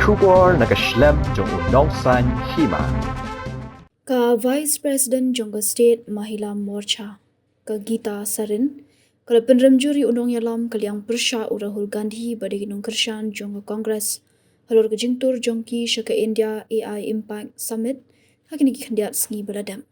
Shubor nakashlem jong unong san Hima. Ka Vice President Jonga State Mahila Morcha, ka Gita Sarin, ka Pynrem juri Nongïalam kaliang Persha Rahul Gandhi badi ginong Kershan Jonga Congress, halor ka jingtur jongki syaka India AI Impact Summit, hakini kikandiat sengi baladam.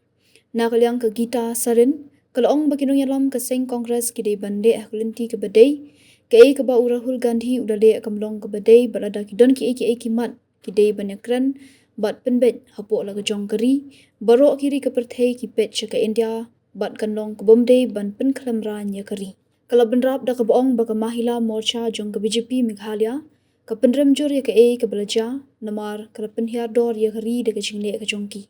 Na kaliang ka Gita Sarin, kalaong bagi Nongïalam ka seng Congress kidai bande hakulinti ke badai, ka ka ba Rahul Gandhi udale kamlong ke badai balada kidon ki mat kidai banyakran bat penbet hapok laga jong keri barok kiri ke perthai ki pet syaka India bat kanlong ke bomdai ban penklamra nya keri kala benrap da ke boong baka Mahila Morcha jong ke BJP Meghalaya ke Pynrem jor ya ke belaja namar kala penhiar dor ya keri da ke Jingleh ke jongki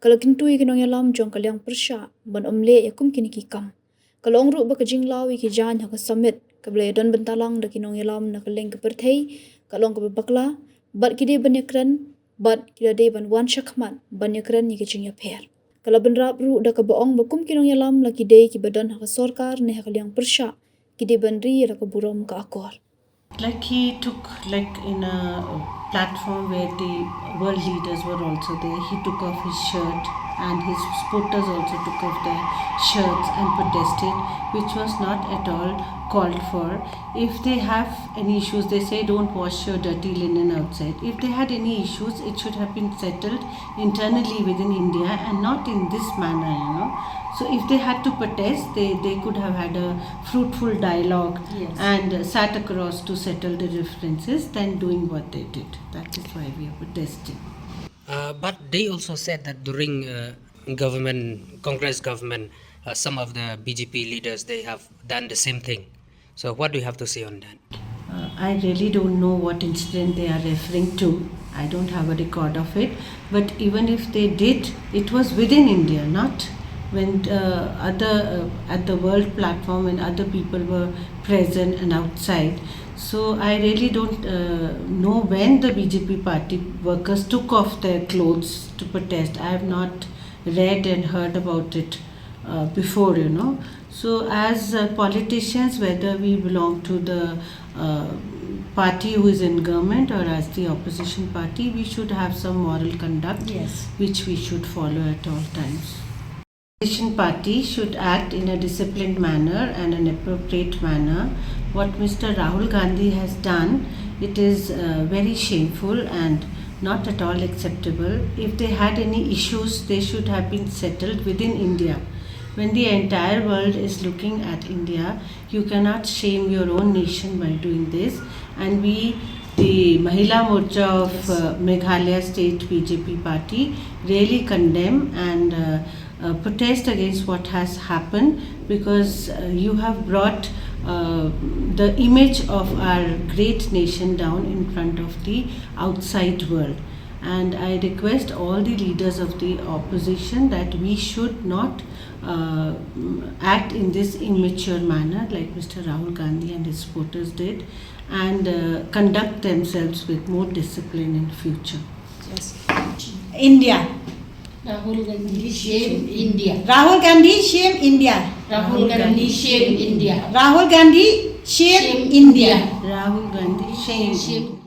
kala kintui ke Nongïalam jong kaliang Persha ban omle ya kum kini ki kam kala ongru baka Jinglawi ki jan ha ke summit ke belai don bentalang da ke Nongïalam na ke leng ke perthai kalong ke bakla bat kide banyakran bat kila day ban wan syakmat banyakran ni kecingnya per. Kalau benrap ru da ka boong bakum ki Nongïalam laki day ki badan ha sorkar ne ha kaliang Persha kide banri ra ka Burom ka akor. Like he took, like in a platform where the world leaders were also there, he took off his shirt and his supporters also took off their shirts and protested, which was not at all called for. If they have any issues, they say don't wash your dirty linen outside. If they had any issues, it should have been settled internally within India and not in this manner, So if they had to protest, they could have had a fruitful dialogue and sat across to settle the differences than doing what they did. That is why we are protesting. But they also said that during Congress government, some of the BJP leaders, they have done the same thing. So what do you have to say on that? I really don't know what incident they are referring to. I don't have a record of it. But even if they did, it was within India, not when at the world platform when other people were present and outside. So I really don't know when the BJP party workers took off their clothes to protest. I have not read and heard about it before, So as politicians, whether we belong to the party who is in government or as the opposition party, we should have some moral conduct which we should follow at all times. The opposition party should act in a disciplined manner and an appropriate manner. What Mr. Rahul Gandhi has done, it is very shameful and not at all acceptable. If they had any issues, they should have been settled within India. When the entire world is looking at India, you cannot shame your own nation by doing this. And we, the Mahila Morcha of Meghalaya State BJP party, really condemn and protest against what has happened, because you have brought the image of our great nation down in front of the outside world. And I request all the leaders of the opposition that we should not act in this immature manner like Mr. Rahul Gandhi and his supporters did, and conduct themselves with more discipline in future. India. Rahul Gandhi shame India. Rahul Gandhi shame India. Rahul Gandhi shame India. Rahul Gandhi shame India. Rahul Gandhi shame.